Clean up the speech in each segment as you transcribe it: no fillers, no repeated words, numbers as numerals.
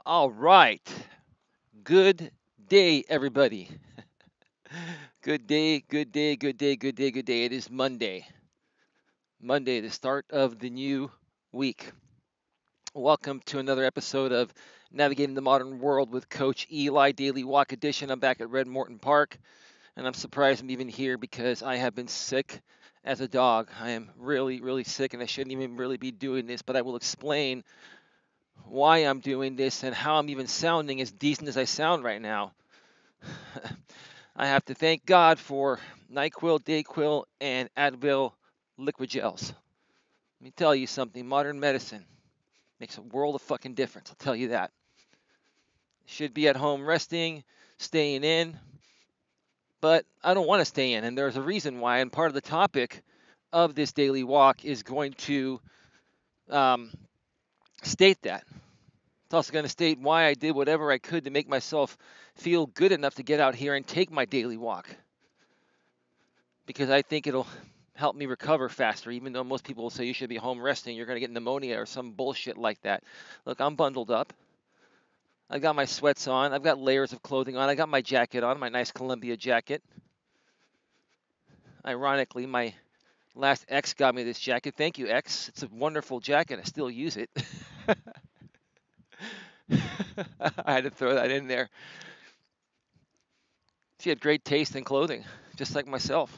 All right. Good day, everybody. Good day, good day, good day, good day, good day. It is Monday. Monday, the start of the new week. Welcome to another episode of Navigating the Modern World with Coach Eli, Daily Walk Edition. I'm back at Red Morton Park, and I'm surprised I'm even here because I have been sick as a dog. I am really, really sick, and I shouldn't even really be doing this, but I will explain why I'm doing this and how I'm even sounding as decent as I sound right now. I have to thank God for NyQuil, DayQuil, and Advil liquid gels. Let me tell you something, modern medicine makes a world of fucking difference. I'll tell you that. Should be at home resting, staying in, but I don't want to stay in, and there's a reason why. And part of the topic of this daily walk is going to um, state that. It's also going to state why I did whatever I could to make myself feel good enough to get out here and take my daily walk. Because I think it'll help me recover faster, even though most people will say you should be home resting, you're going to get pneumonia or some bullshit like that. Look, I'm bundled up. I got my sweats on. I've got layers of clothing on. I got my jacket on, my nice Columbia jacket. Ironically, my last ex got me this jacket. Thank you, ex. It's a wonderful jacket. I still use it. I had to throw that in there. She had great taste in clothing, just like myself.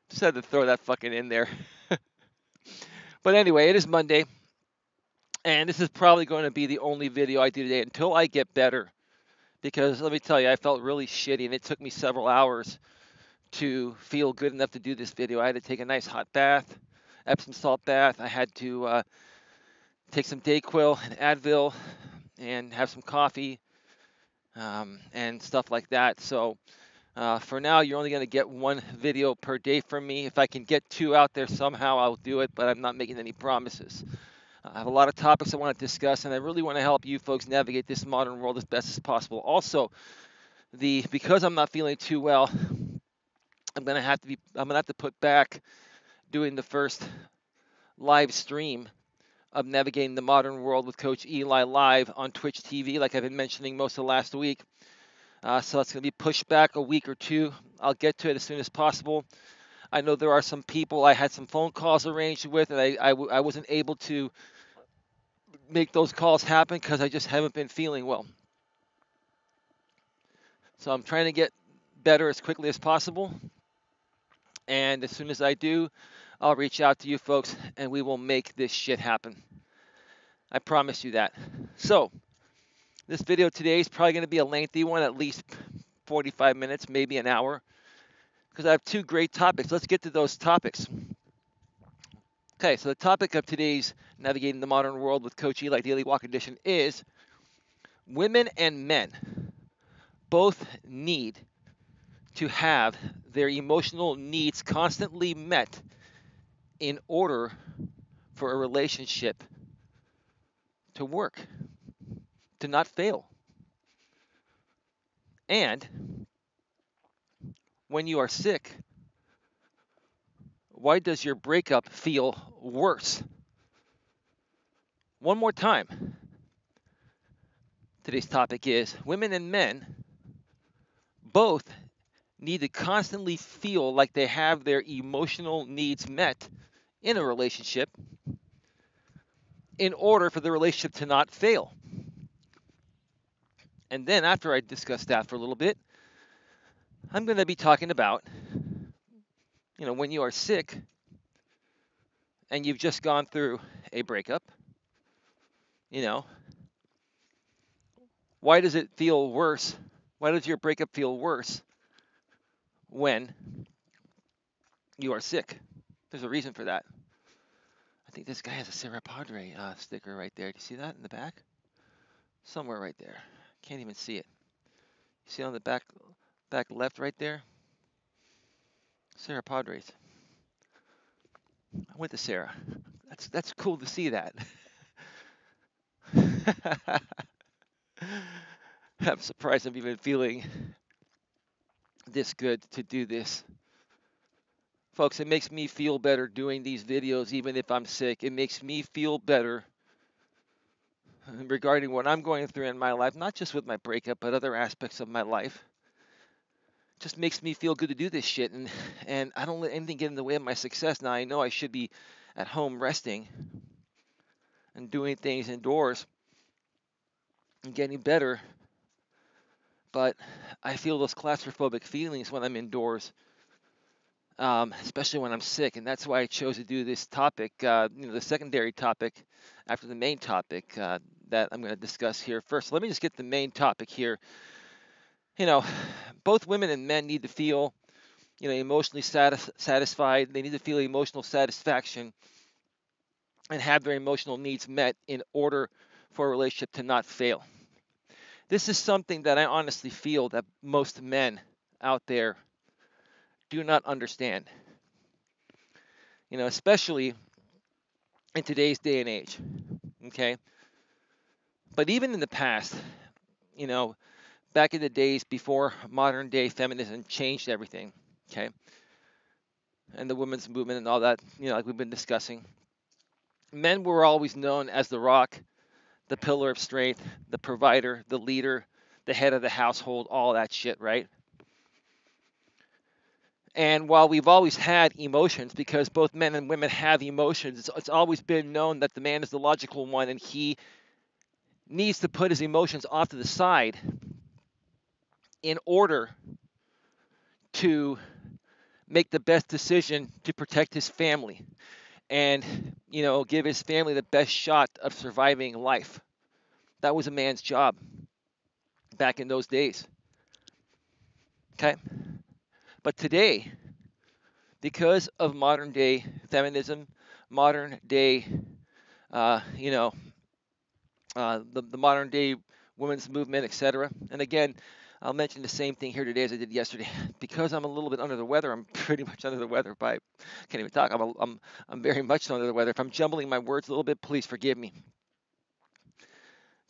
Just had to throw that fucking in there. But anyway, it is Monday, and this is probably going to be the only video I do today until I get better. Because let me tell you, I felt really shitty, and it took me several hours to feel good enough to do this video. I had to take a nice hot bath, Epsom salt bath. I had to take some Dayquil and Advil and have some coffee and stuff like that. So for now, you're only going to get one video per day from me. If I can get two out there somehow, I'll do it, but I'm not making any promises. I have a lot of topics I want to discuss, and I really want to help you folks navigate this modern world as best as possible. Also, because I'm not feeling too well, I'm gonna have to put back doing the first live stream of Navigating the Modern World with Coach Eli live on Twitch TV, like I've been mentioning most of last week. So it's going to be pushed back a week or two. I'll get to it as soon as possible. I know there are some people I had some phone calls arranged with, and I wasn't able to make those calls happen because I just haven't been feeling well. So I'm trying to get better as quickly as possible. And as soon as I do, I'll reach out to you folks and we will make this shit happen. I promise you that. So, this video today is probably going to be a lengthy one, at least 45 minutes, maybe an hour, because I have two great topics. Let's get to those topics. Okay, so the topic of today's Navigating the Modern World with Coach Eli Daily Walk Edition is women and men both need to have their emotional needs constantly met in order for a relationship to work, to not fail. And when you are sick, why does your breakup feel worse? One more time. Today's topic is women and men both need to constantly feel like they have their emotional needs met in a relationship in order for the relationship to not fail. And then after I discuss that for a little bit, I'm going to be talking about, when you are sick and you've just gone through a breakup, you know, why does it feel worse? Why does your breakup feel worse when you are sick? There's a reason for that. I think this guy has a Sarah Padre sticker right there. Do you see that in the back? Somewhere right there. Can't even see it. You see it on the back left right there? Sarah Padres. I went to Sarah. That's cool to see that. I'm surprised I'm even feeling this good to do this. Folks, it makes me feel better doing these videos even if I'm sick. It makes me feel better regarding what I'm going through in my life, not just with my breakup, but other aspects of my life. Just makes me feel good to do this shit, and I don't let anything get in the way of my success. Now I know I should be at home resting and doing things indoors and getting better, but I feel those claustrophobic feelings when I'm indoors, especially when I'm sick, and that's why I chose to do this topic, the secondary topic after the main topic that I'm going to discuss here. First, let me just get the main topic here. You know, both women and men need to feel, emotionally satisfied. They need to feel emotional satisfaction and have their emotional needs met in order for a relationship to not fail. This is something that I honestly feel that most men out there do not understand, especially in today's day and age. Okay. But even in the past, you know, back in the days before modern day feminism changed everything, okay, and the women's movement and all that, like we've been discussing, men were always known as the rock, the pillar of strength, the provider, the leader, the head of the household, all that shit, right? And while we've always had emotions, because both men and women have emotions, it's always been known that the man is the logical one and he needs to put his emotions off to the side in order to make the best decision to protect his family and, give his family the best shot of surviving life. That was a man's job back in those days. Okay? But today, because of modern day feminism, modern day, uh, you know, the modern day women's movement, etc. And again, I'll mention the same thing here today as I did yesterday. Because I'm a little bit under the weather, I'm pretty much under the weather. I can't even talk. I'm very much under the weather. If I'm jumbling my words a little bit, please forgive me.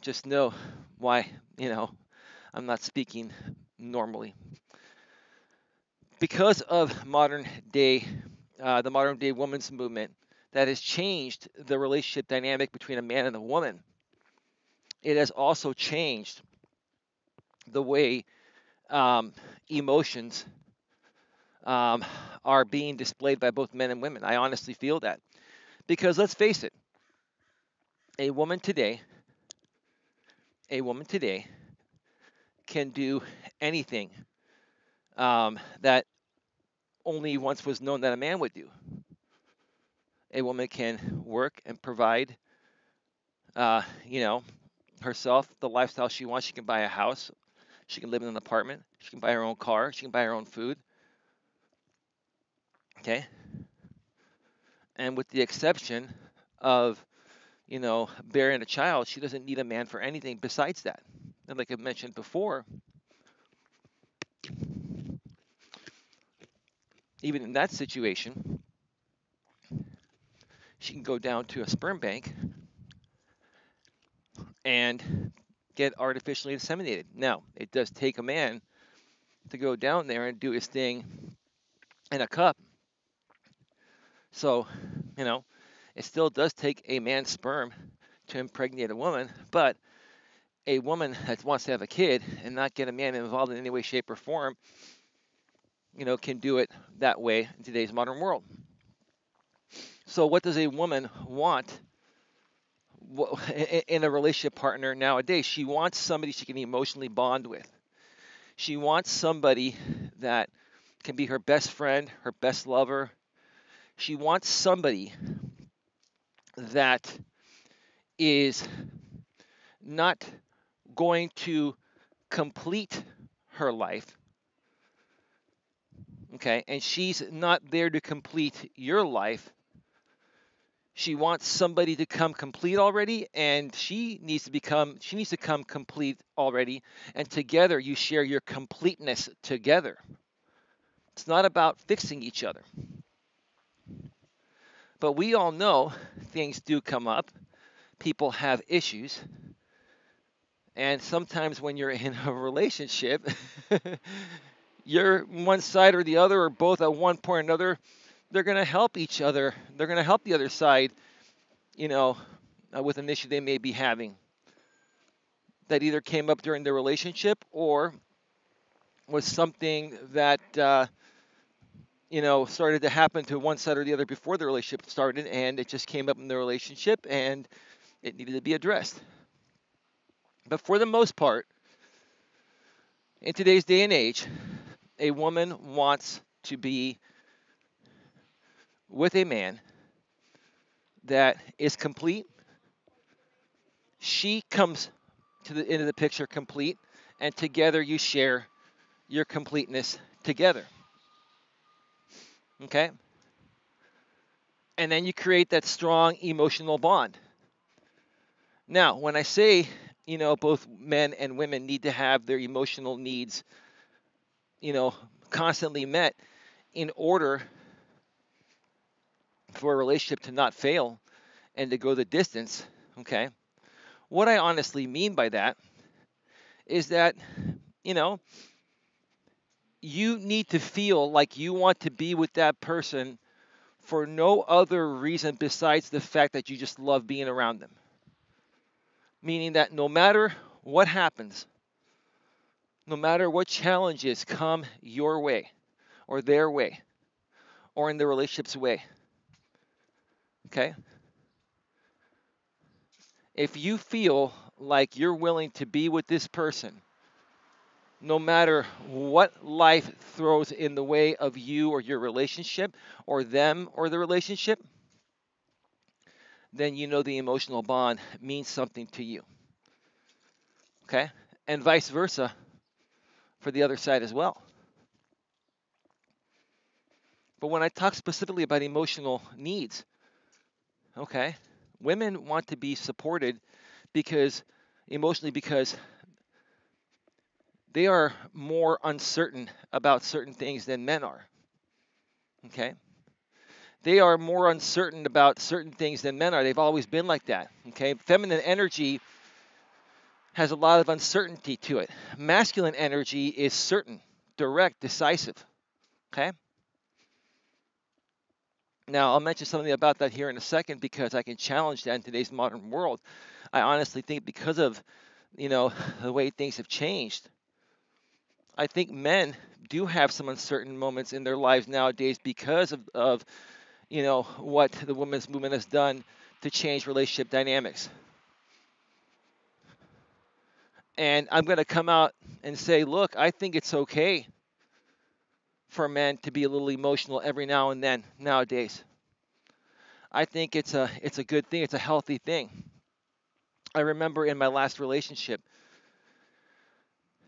Just know why, I'm not speaking normally. Because of the modern day women's movement that has changed the relationship dynamic between a man and a woman, it has also changed the way emotions um, are being displayed by both men and women. I honestly feel that. Because let's face it, a woman today, a woman today can do anything that only once was known that a man would do. A woman can work and provide, uh, you know, herself the lifestyle she wants. She can buy a house. She can live in an apartment. She can buy her own car. She can buy her own food. Okay. And with the exception of, bearing a child, she doesn't need a man for anything besides that. And like I mentioned before, even in that situation, she can go down to a sperm bank and get artificially inseminated. Now, it does take a man to go down there and do his thing in a cup. So, it still does take a man's sperm to impregnate a woman, but a woman that wants to have a kid and not get a man involved in any way, shape, or form, can do it that way in today's modern world. So, what does a woman want in a relationship partner nowadays? She wants somebody she can emotionally bond with. She wants somebody that can be her best friend, her best lover. She wants somebody that is not going to complete her life, okay? And she's not there to complete your life. She wants somebody to come complete already, and she needs to come complete already, and together you share your completeness together. It's not about fixing each other. But we all know things do come up. People have issues. And sometimes when you're in a relationship, you're one side or the other, or both at one point or another, they're going to help each other. They're going to help the other side, with an issue they may be having. that either came up during the relationship or was something that started to happen to one side or the other before the relationship started, and it just came up in the relationship, and it needed to be addressed. But for the most part, in today's day and age, a woman wants to be with a man that is complete. She comes to the end of the picture complete, and together you share your completeness together. Okay? And then you create that strong emotional bond. Now, when I say, both men and women need to have their emotional needs, you know, constantly met in order for a relationship to not fail and to go the distance, okay? What I honestly mean by that is that, you know, you need to feel like you want to be with that person for no other reason besides the fact that you just love being around them. Meaning that no matter what happens, no matter what challenges come your way or their way or in the relationship's way, okay? If you feel like you're willing to be with this person, no matter what life throws in the way of you or your relationship or them or the relationship, then you know the emotional bond means something to you. Okay? And vice versa for the other side as well. But when I talk specifically about emotional needs, okay, women want to be supported because emotionally because they are more uncertain about certain things than men are. Okay? They are more uncertain about certain things than men are. They've always been like that. Okay? Feminine energy has a lot of uncertainty to it. Masculine energy is certain, direct, decisive. Okay? Now, I'll mention something about that here in a second because I can challenge that in today's modern world. I honestly think because of, the way things have changed, I think men do have some uncertain moments in their lives nowadays because of what the women's movement has done to change relationship dynamics. And I'm going to come out and say, look, I think it's okay for men to be a little emotional every now and then nowadays. I think it's a good thing. It's a healthy thing. I remember in my last relationship,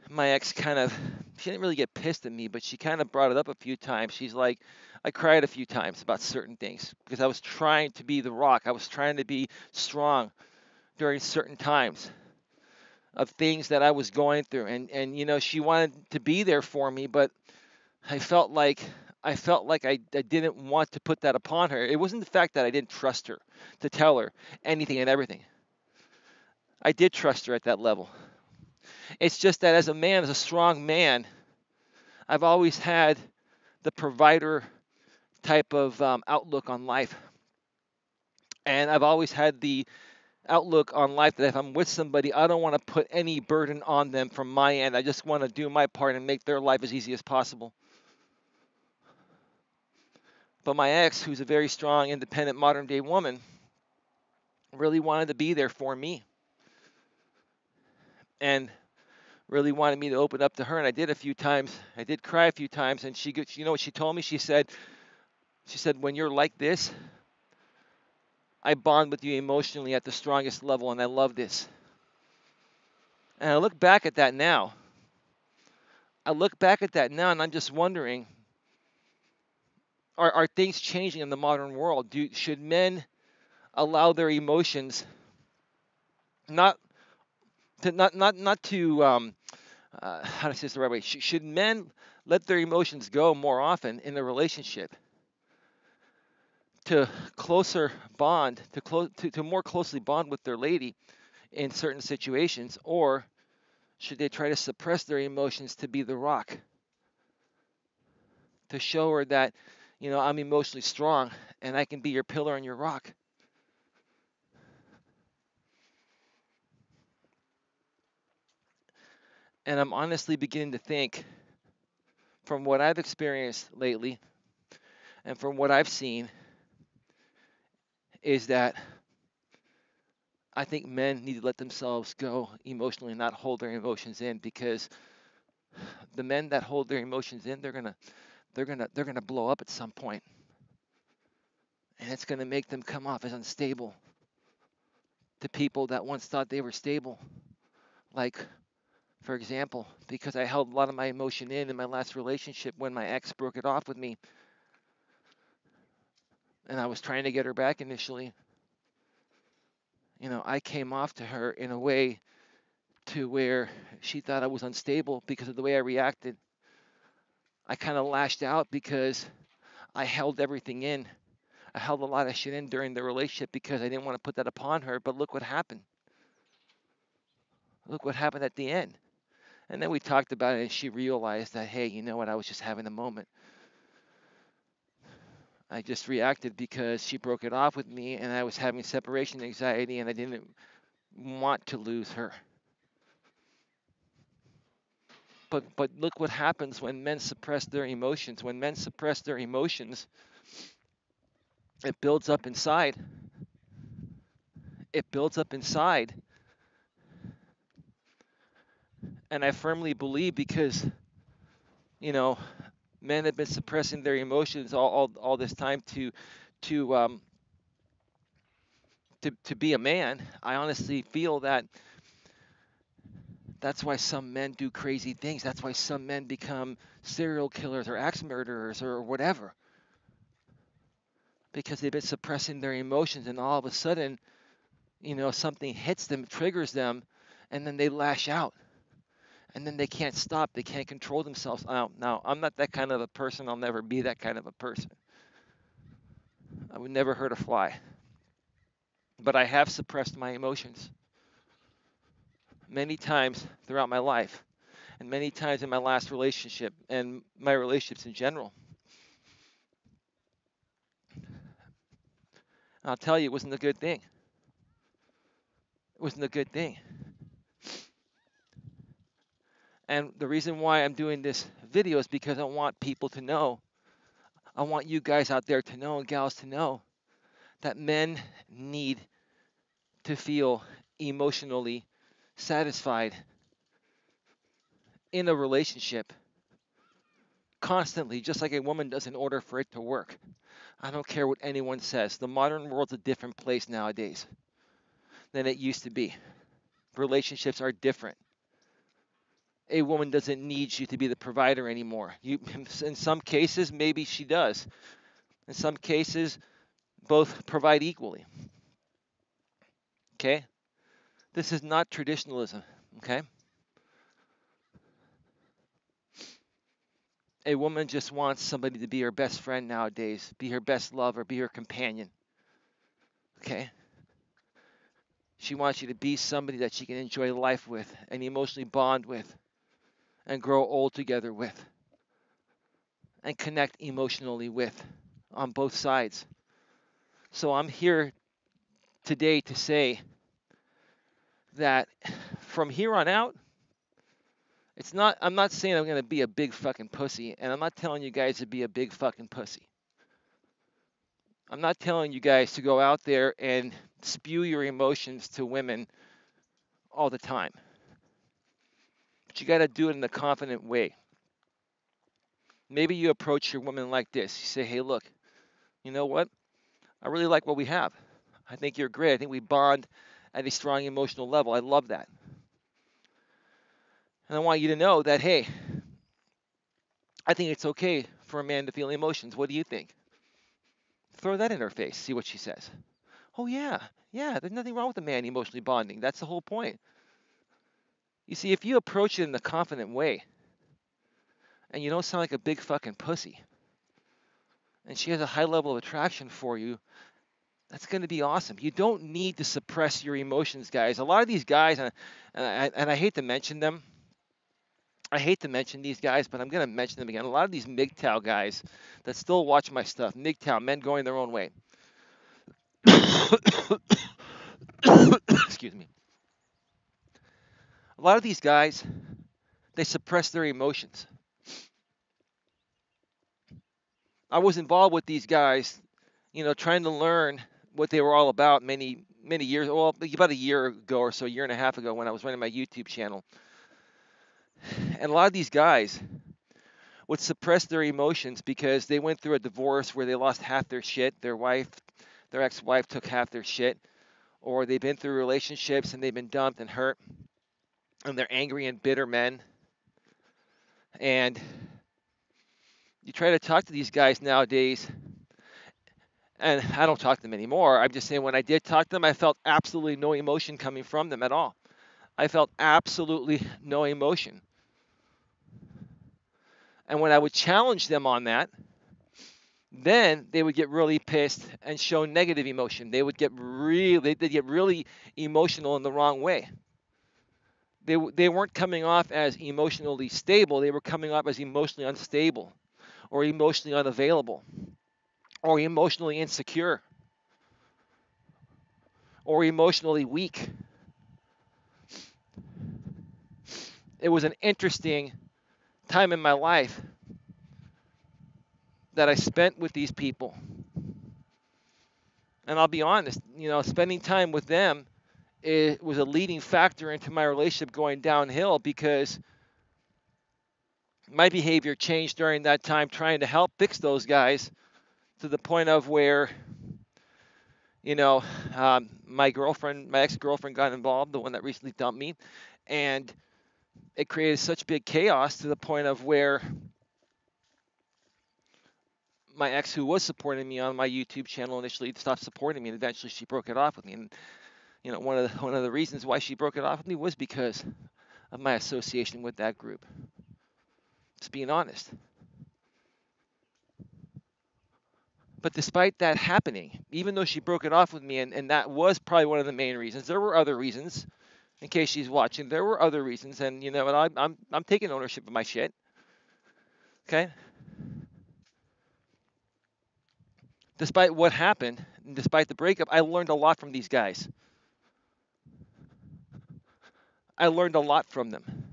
my ex she didn't really get pissed at me, but she kind of brought it up a few times. She's like, I cried a few times about certain things because I was trying to be the rock. I was trying to be strong during certain times of things that I was going through. And she wanted to be there for me, but I felt like I didn't want to put that upon her. It wasn't the fact that I didn't trust her to tell her anything and everything. I did trust her at that level. It's just that as a man, as a strong man, I've always had the provider type of outlook on life. And I've always had the outlook on life that if I'm with somebody, I don't want to put any burden on them from my end. I just want to do my part and make their life as easy as possible. But my ex, who's a very strong, independent, modern day woman, really wanted to be there for me and really wanted me to open up to her. And I did a few times. I did cry a few times. And you know what she told me? She said, when you're like this, I bond with you emotionally at the strongest level, and I love this. And I look back at that now. And I'm just wondering, are things changing in the modern world? Should men allow their emotions not to not to how to say this the right way? Should men let their emotions go more often in a relationship to closer bond, to more closely bond with their lady in certain situations, or should they try to suppress their emotions to be the rock, to show her that, I'm emotionally strong and I can be your pillar and your rock? And I'm honestly beginning to think, from what I've experienced lately and from what I've seen, is that I think men need to let themselves go emotionally and not hold their emotions in, because the men that hold their emotions in, they're gonna blow up at some point, and it's gonna make them come off as unstable to people that once thought they were stable. Like, for example, because I held a lot of my emotion in my last relationship when my ex broke it off with me, and I was trying to get her back initially. I came off to her in a way to where she thought I was unstable because of the way I reacted. I kind of lashed out because I held everything in. I held a lot of shit in during the relationship because I didn't want to put that upon her. But look what happened. Look what happened at the end. And then we talked about it, and she realized that, hey, you know what? I was just having a moment. I just reacted because she broke it off with me, and I was having separation anxiety, and I didn't want to lose her. But look what happens when men suppress their emotions. When men suppress their emotions, it builds up inside. It builds up inside. And I firmly believe, because, you know, men have been suppressing their emotions all this time to um to be a man. I honestly feel that that's why some men do crazy things. That's why some men become serial killers or axe murderers or whatever, because they've been suppressing their emotions, and all of a sudden, something hits them, triggers them, and then they lash out, and then they can't stop. They can't control themselves. Now, I'm not that kind of a person. I'll never be that kind of a person. I would never hurt a fly. But I have suppressed my emotions many times throughout my life, and many times in my last relationship and my relationships in general. And I'll tell you, it wasn't a good thing. It wasn't a good thing. And the reason why I'm doing this video is because I want people to know. I want you guys out there to know, and gals to know, that men need to feel emotionally satisfied in a relationship constantly, just like a woman does, in order for it to work. I don't care what anyone says. The modern world's a different place nowadays than it used to be. Relationships are different. A woman doesn't need you to be the provider anymore. In some cases, maybe she does. In some cases, both provide equally. Okay? This is not traditionalism. Okay? A woman just wants somebody to be her best friend nowadays, be her best lover, be her companion. Okay? She wants you to be somebody that she can enjoy life with and emotionally bond with and grow old together with and connect emotionally with on both sides. So I'm here today to say that from here on out, I'm not saying I'm going to be a big fucking pussy, and I'm not telling you guys to be a big fucking pussy. I'm not telling you guys to go out there and spew your emotions to women all the time. But you got to do it in a confident way. Maybe you approach your woman like this. You say, hey, look, you know what? I really like what we have. I think you're great. I think we bond at a strong emotional level. I love that. And I want you to know that, hey, I think it's okay for a man to feel emotions. What do you think? Throw that in her face. See what she says. Oh, yeah. Yeah, there's nothing wrong with a man emotionally bonding. That's the whole point. You see, if you approach it in a confident way and you don't sound like a big fucking pussy, and she has a high level of attraction for you, that's going to be awesome. You don't need to suppress your emotions, guys. A lot of these guys, and I hate to mention them, I hate to mention these guys, but I'm going to mention them again. A lot of these MGTOW guys that still watch my stuff, MGTOW, men going their own way. Excuse me. A lot of these guys They suppress their emotions. I was involved with these guys, trying to learn what they were all about many years, well, about a year ago or so, a year and a half ago when I was running my YouTube channel. And a lot of these guys would suppress their emotions because they went through a divorce where they lost half their shit. Their ex-wife took half their shit, or they've been through relationships and they've been dumped and hurt, and they're angry and bitter men. And you try to talk to these guys nowadays, and I don't talk to them anymore. I'm just saying when I did talk to them, I felt absolutely no emotion coming from them at all. I felt absolutely no emotion. And when I would challenge them on that, then they would get really pissed and show negative emotion. They'd get really emotional in the wrong way. They weren't coming off as emotionally stable. They were coming off as emotionally unstable, or emotionally unavailable, or emotionally insecure, or emotionally weak. It was an interesting time in my life that I spent with these people. And I'll be honest, spending time with them, it was a leading factor into my relationship going downhill, because my behavior changed during that time trying to help fix those guys, to the point of where, my ex-girlfriend got involved, the one that recently dumped me, and it created such big chaos to the point of where my ex, who was supporting me on my YouTube channel, initially stopped supporting me, and eventually she broke it off with me. And one of the reasons why she broke it off with me was because of my association with that group. Just being honest. But despite that happening, even though she broke it off with me, and that was probably one of the main reasons, there were other reasons. In case she's watching, there were other reasons, and I'm taking ownership of my shit. Okay. Despite what happened, and despite the breakup, I learned a lot from these guys. I learned a lot from them.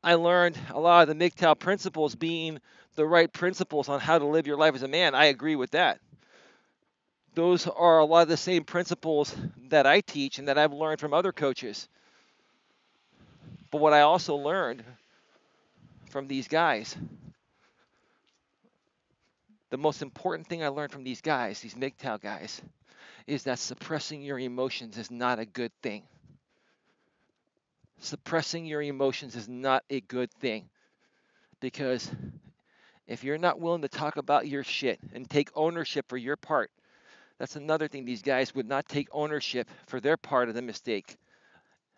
I learned a lot of the MGTOW principles being the right principles on how to live your life as a man. I agree with that. Those are a lot of the same principles that I teach and that I've learned from other coaches. But what I also learned from these guys, the most important thing I learned from these guys, these MGTOW guys, is that suppressing your emotions is not a good thing. Suppressing your emotions is not a good thing, because if you're not willing to talk about your shit and take ownership for your part, that's another thing. These guys would not take ownership for their part of the mistake,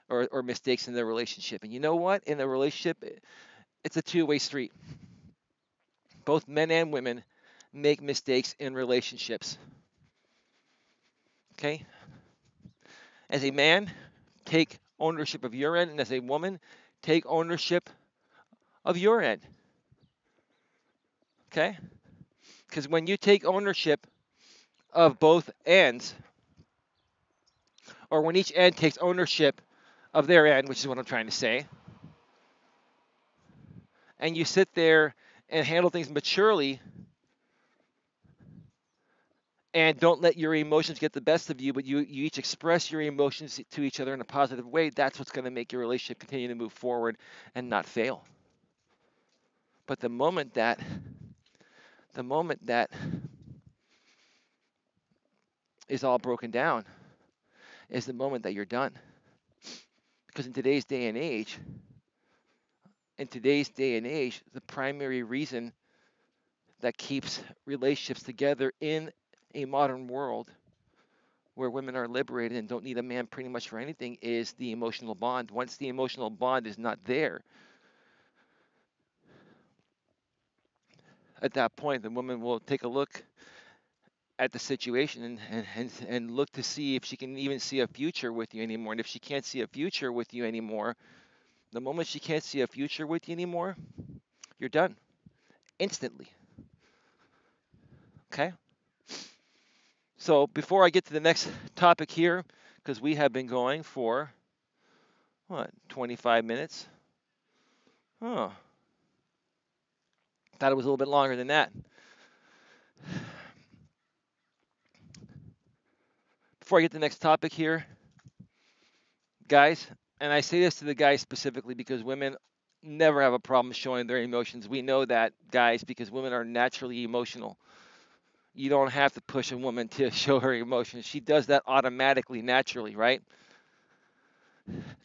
or mistakes in their relationship. And you know what? In a relationship, it's a two-way street. Both men and women make mistakes in relationships. Okay? As a man, take ownership of your end, and as a woman, take ownership of your end. Okay? Because when you take ownership of both ends, or when each end takes ownership of their end, which is what I'm trying to say, and you sit there and handle things maturely and don't let your emotions get the best of you, but you each express your emotions to each other in a positive way, that's what's going to make your relationship continue to move forward and not fail. But the moment that is all broken down is the moment that you're done. Because in today's day and age, the primary reason that keeps relationships together in a modern world where women are liberated and don't need a man pretty much for anything is the emotional bond. Once the emotional bond is not there, at that point, the woman will take a look at the situation and look to see if she can even see a future with you anymore. And if she can't see a future with you anymore, the moment she can't see a future with you anymore, you're done instantly. Okay? So before I get to the next topic here, because we have been going for What, 25 minutes? Oh, thought it was a little bit longer than that. Before I get to the next topic here, guys, and I say this to the guys specifically because women never have a problem showing their emotions. We know that, guys, because women are naturally emotional. You don't have to push a woman to show her emotions. She does that automatically, naturally, right?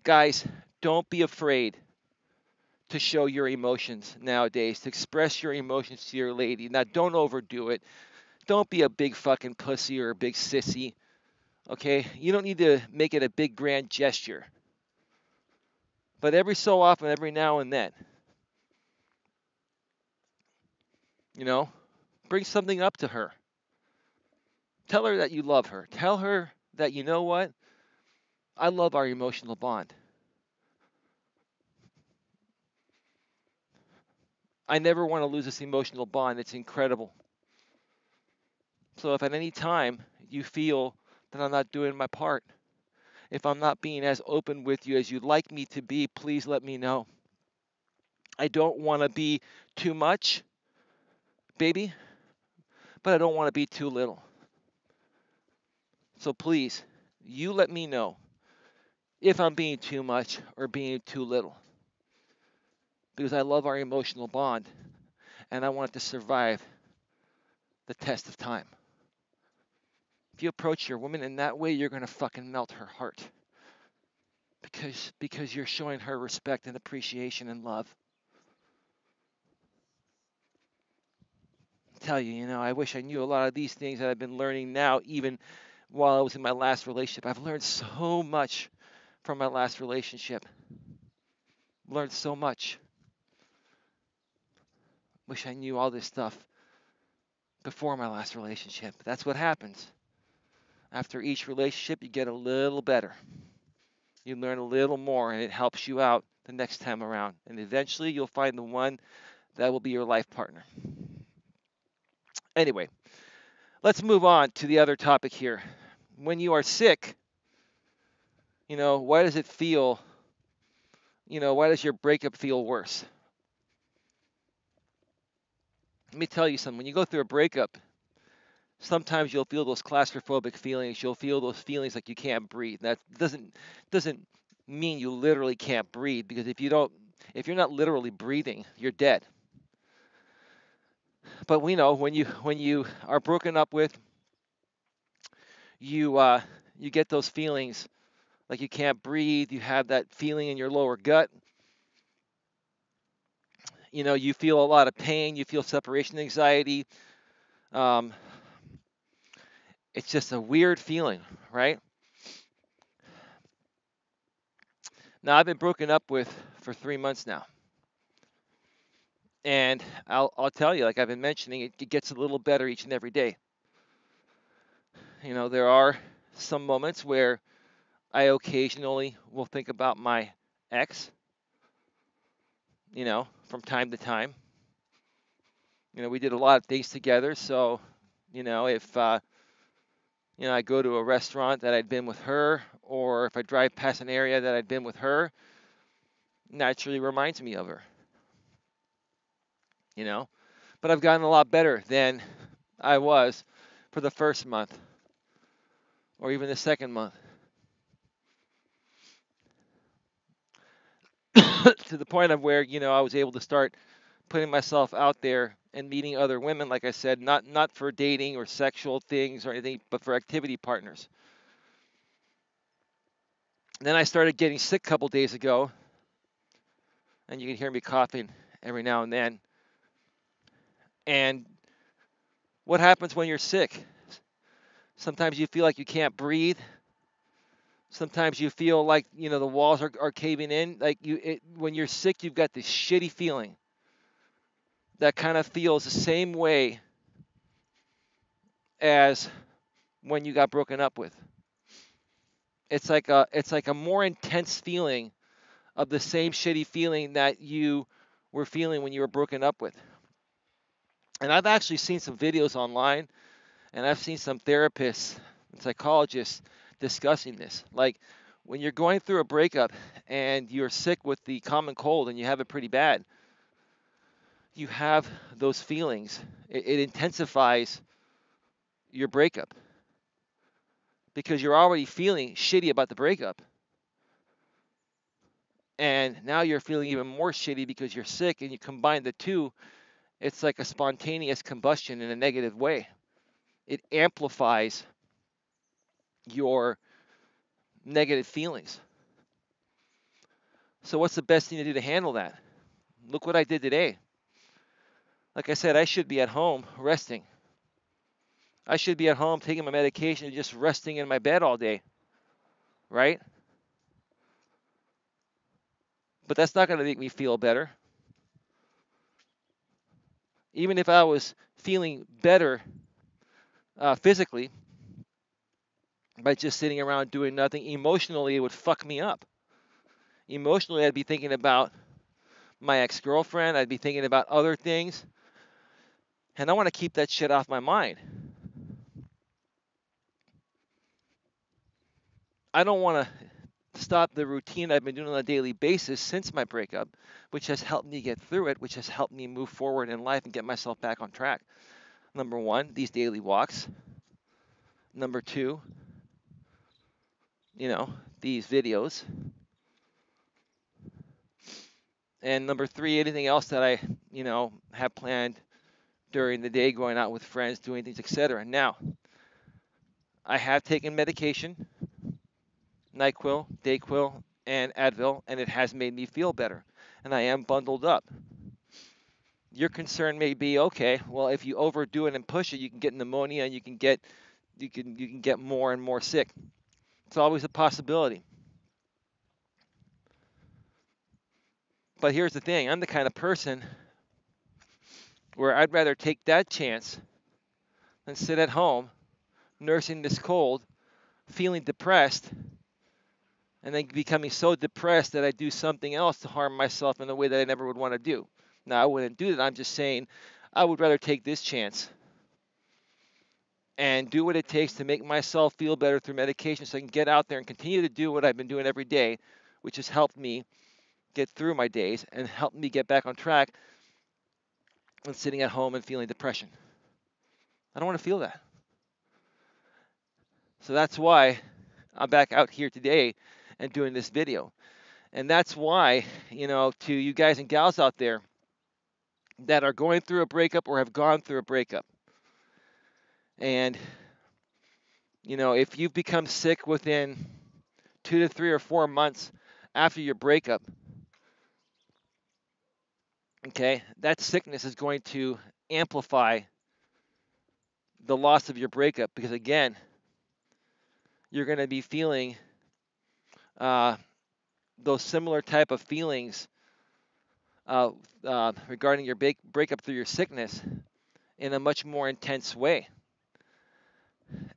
Guys, don't be afraid to show your emotions nowadays, to express your emotions to your lady. Now, don't overdo it. Don't be a big fucking pussy or a big sissy, okay? You don't need to make it a big grand gesture. But every so often, every now and then, you know, bring something up to her. Tell her that you love her. Tell her that, you know what? I love our emotional bond. I never want to lose this emotional bond. It's incredible. So if at any time you feel that I'm not doing my part, if I'm not being as open with you as you'd like me to be, please let me know. I don't want to be too much, baby, but I don't want to be too little. So please, you let me know if I'm being too much or being too little. Because I love our emotional bond and I want it to survive the test of time. If you approach your woman in that way, you're going to fucking melt her heart. Because you're showing her respect and appreciation and love. I tell you, I wish I knew a lot of these things that I've been learning now, even while I was in my last relationship. I've learned so much from my last relationship. Learned so much. Wish I knew all this stuff before my last relationship. That's what happens. After each relationship, you get a little better. You learn a little more, and it helps you out the next time around. And eventually, you'll find the one that will be your life partner. Anyway, let's move on to the other topic here. When you are sick, why does it feel, why does your breakup feel worse? Let me tell you something. When you go through a breakup, sometimes you'll feel those claustrophobic feelings. You'll feel those feelings like you can't breathe. That doesn't mean you literally can't breathe, because if you're not literally breathing, you're dead. But we know when you are broken up with, you get those feelings like you can't breathe. You have that feeling in your lower gut. You feel a lot of pain. You feel separation anxiety. Um, it's just a weird feeling, right? Now I've been broken up with for 3 months now, and I'll tell you, like I've been mentioning, it gets a little better each and every day. There are some moments where I occasionally will think about my ex, from time to time. We did a lot of things together, so if I go to a restaurant that I'd been with her, or if I drive past an area that I'd been with her, naturally reminds me of her. you know. But I've gotten a lot better than I was for the first month or even the second month. To the point of where, I was able to start putting myself out there and meeting other women, like I said, not for dating or sexual things or anything, but for activity partners. And then I started getting sick a couple days ago, and you can hear me coughing every now and then. And what happens when you're sick? Sometimes you feel like you can't breathe. Sometimes you feel like, the walls are caving in. Like when you're sick, you've got this shitty feeling that kind of feels the same way as when you got broken up with. It's like a more intense feeling of the same shitty feeling that you were feeling when you were broken up with. And I've actually seen some videos online, and I've seen some therapists and psychologists discussing this. Like, When you're going through a breakup and you're sick with the common cold and you have it pretty bad, you have those feelings. It intensifies your breakup because you're already feeling shitty about the breakup. And now you're feeling even more shitty because you're sick, and you combine the two, it's like a spontaneous combustion in a negative way. It amplifies your negative feelings. So, what's the best thing to do to handle that? Look what I did today. Like I said, I should be at home resting. I should be at home taking my medication and just resting in my bed all day, right? But that's not going to make me feel better. Even if I was feeling better physically by just sitting around doing nothing, emotionally it would fuck me up. Emotionally, I'd be thinking about my ex-girlfriend. I'd be thinking about other things. And I want to keep that shit off my mind. I don't want to stop the routine I've been doing on a daily basis since my breakup, which has helped me get through it, which has helped me move forward in life and get myself back on track. Number one, these daily walks. Number two, these videos. And number three, anything else that I, have planned during the day, going out with friends, doing things, etc. Now, I have taken medication, NyQuil, Dayquil, and Advil, and it has made me feel better. And I am bundled up. Your concern may be, okay, well, if you overdo it and push it, you can get pneumonia and you can get more and more sick. It's always a possibility. But here's the thing, I'm the kind of person where I'd rather take that chance than sit at home nursing this cold, feeling depressed, and then becoming so depressed that I do something else to harm myself in a way that I never would want to do. Now, I wouldn't do that. I'm just saying I would rather take this chance and do what it takes to make myself feel better through medication so I can get out there and continue to do what I've been doing every day, which has helped me get through my days and helped me get back on track than sitting at home and feeling depression. I don't want to feel that. So that's why I'm back out here today and doing this video. And that's why, to you guys and gals out there that are going through a breakup or have gone through a breakup, and, if you've become sick within 2 to 3 or 4 months after your breakup, okay, that sickness is going to amplify the loss of your breakup because, again, you're going to be feeling uh, those similar type of feelings regarding your breakup through your sickness in a much more intense way.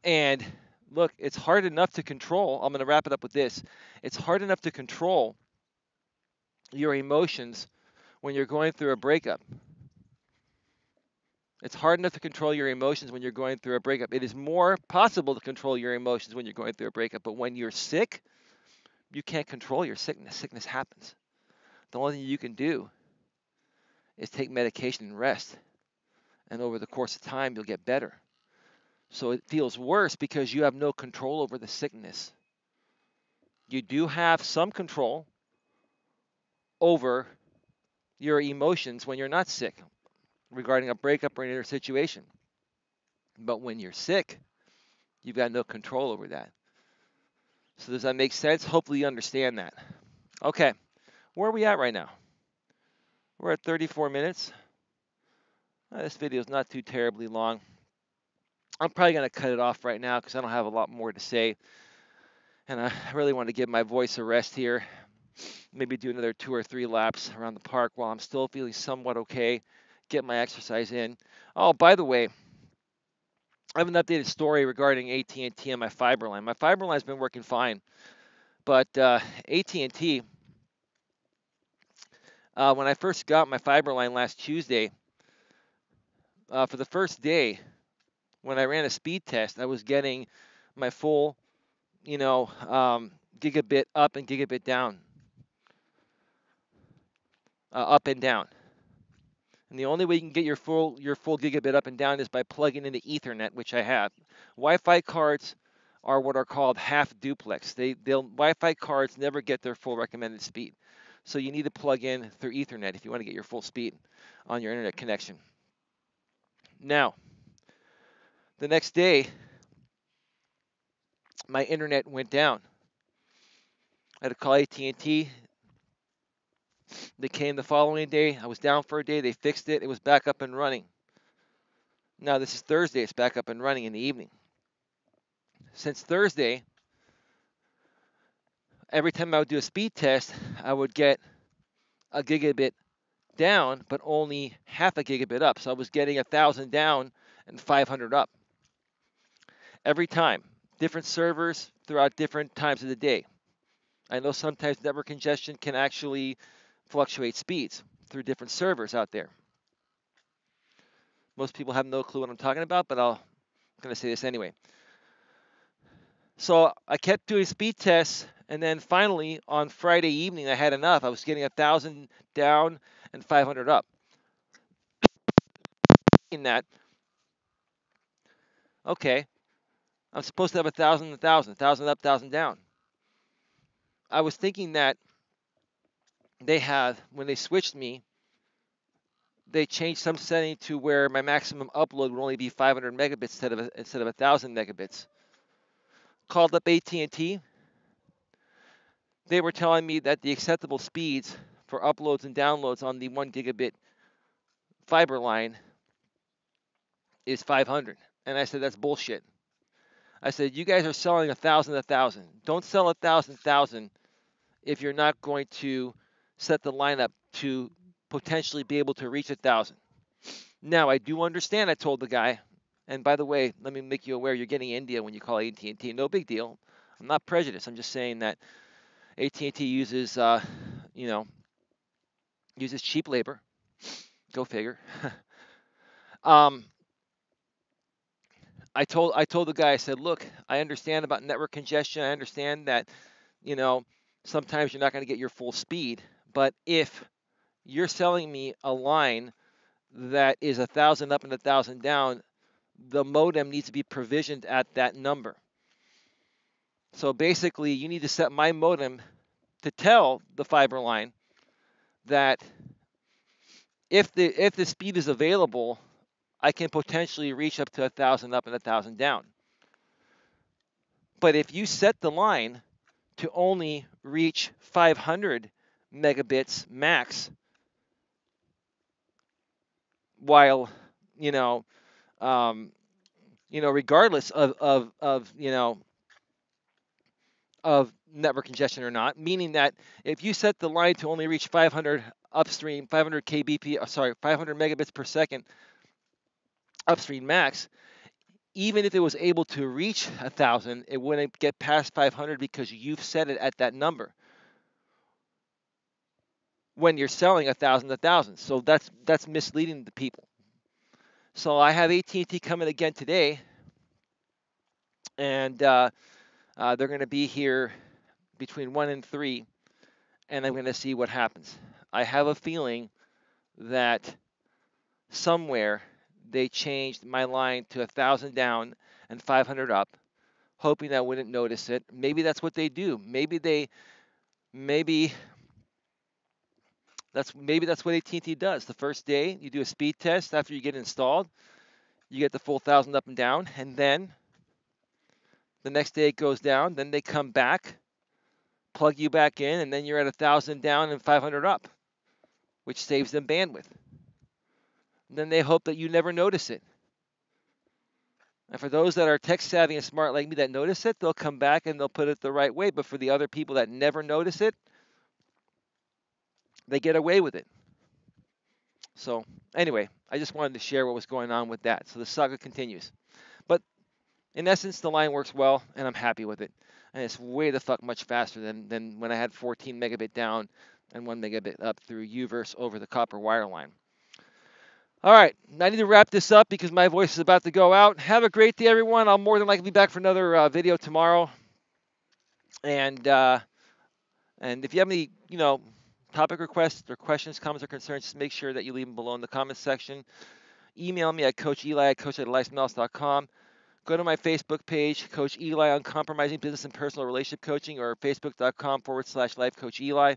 And look, it's hard enough to control. I'm going to wrap it up with this. It's hard enough to control your emotions when you're going through a breakup. It's hard enough to control your emotions when you're going through a breakup. It is more possible to control your emotions when you're going through a breakup. But when you're sick, you can't control your sickness. Sickness happens. The only thing you can do is take medication and rest. And over the course of time, you'll get better. So it feels worse because you have no control over the sickness. You do have some control over your emotions when you're not sick regarding a breakup or any other situation. But when you're sick, you've got no control over that. So does that make sense? Hopefully you understand that. Okay, where are we at right now? We're at 34 minutes. This video is not too terribly long. I'm probably going to cut it off right now because I don't have a lot more to say. And I really want to give my voice a rest here. Maybe do another 2 or 3 laps around the park while I'm still feeling somewhat okay. Get my exercise in. Oh, by the way, I have an updated story regarding AT&T and my fiber line. My fiber line's been working fine, but AT&T, when I first got my fiber line last Tuesday, for the first day, when I ran a speed test, I was getting my full, gigabit up and gigabit down, up and down. And the only way you can get your full gigabit up and down is by plugging into Ethernet, which I have. Wi-Fi cards are what are called half duplex. Wi-Fi cards never get their full recommended speed. So you need to plug in through Ethernet if you want to get your full speed on your internet connection. Now, the next day, my internet went down. I had to call AT&T. They came the following day. I was down for a day. They fixed it. It was back up and running. Now, this is Thursday. It's back up and running in the evening. Since Thursday, every time I would do a speed test, I would get a gigabit down, but only half a gigabit up. So I was getting 1,000 down and 500 up every time. Different servers throughout different times of the day. I know sometimes network congestion can actually fluctuate speeds through different servers out there. Most people have no clue what I'm talking about, but I'm going to say this anyway. So I kept doing speed tests, and then finally on Friday evening I had enough. I was getting 1,000 down and 500 up. In that, okay, I'm supposed to have 1,000, 1,000, 1,000 up, 1,000 down. I was thinking that when they switched me, they changed some setting to where my maximum upload would only be 500 megabits instead of 1,000 megabits. Called up AT&T. They were telling me that the acceptable speeds for uploads and downloads on the 1 gigabit fiber line is 500. And I said, that's bullshit. I said, you guys are selling 1,000, 1,000. Don't sell 1,000, 1,000 if you're not going to set the lineup to potentially be able to reach 1,000. Now, I do understand, I told the guy, and by the way, let me make you aware, you're getting India when you call AT&T. No big deal. I'm not prejudiced. I'm just saying that AT&T uses, uses cheap labor. Go figure. um, I told the guy, I said, look, I understand about network congestion. I understand that, you know, sometimes you're not going to get your full speed. But if you're selling me a line that is 1,000 up and 1,000 down, the modem needs to be provisioned at that number. So basically, you need to set my modem to tell the fiber line that if the speed is available, I can potentially reach up to 1,000 up and 1,000 down. But if you set the line to only reach 500 megabits max, while um, regardless of network congestion or not, meaning that if you set the line to only reach 500 upstream, 500 kbp, 500 megabits per second upstream max, even if it was able to reach 1,000, it wouldn't get past 500 because you've set it at that number when you're selling 1,000 to 1,000. So that's misleading the people. So I have AT&T coming again today, and they're going to be here between 1 and 3, and I'm going to see what happens. I have a feeling that somewhere they changed my line to 1,000 down and 500 up, hoping I wouldn't notice it. Maybe that's what they do. Maybe that's what AT&T does. The first day you do a speed test after you get installed, you get the full 1,000 up and down, and then the next day it goes down. Then they come back, plug you back in, and then you're at 1,000 down and 500 up, which saves them bandwidth. And then they hope that you never notice it. And for those that are tech savvy and smart like me that notice it, they'll come back and they'll put it the right way. But for the other people that never notice it, they get away with it. So anyway, I just wanted to share what was going on with that. So the saga continues. But in essence, the line works well, and I'm happy with it. And it's way the fuck much faster than when I had 14 megabit down and 1 megabit up through UVerse over the copper wire line. All right, I need to wrap this up because my voice is about to go out. Have a great day, everyone. I'll more than likely be back for another video tomorrow. And uh, and if you have any, topic requests or questions, comments, or concerns, just make sure that you leave them below in the comments section. Email me at Coach Eli at coacheli@eliasmelas.com. Go to my Facebook page, Coach Eli, Uncompromising Business and Personal Relationship Coaching, or facebook.com/Life Coach Eli.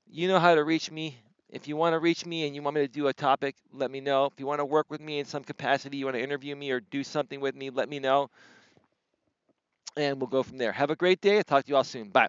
You know how to reach me. If you want to reach me and you want me to do a topic, let me know. If you want to work with me in some capacity, you want to interview me or do something with me, let me know. And we'll go from there. Have a great day. I'll talk to you all soon. Bye.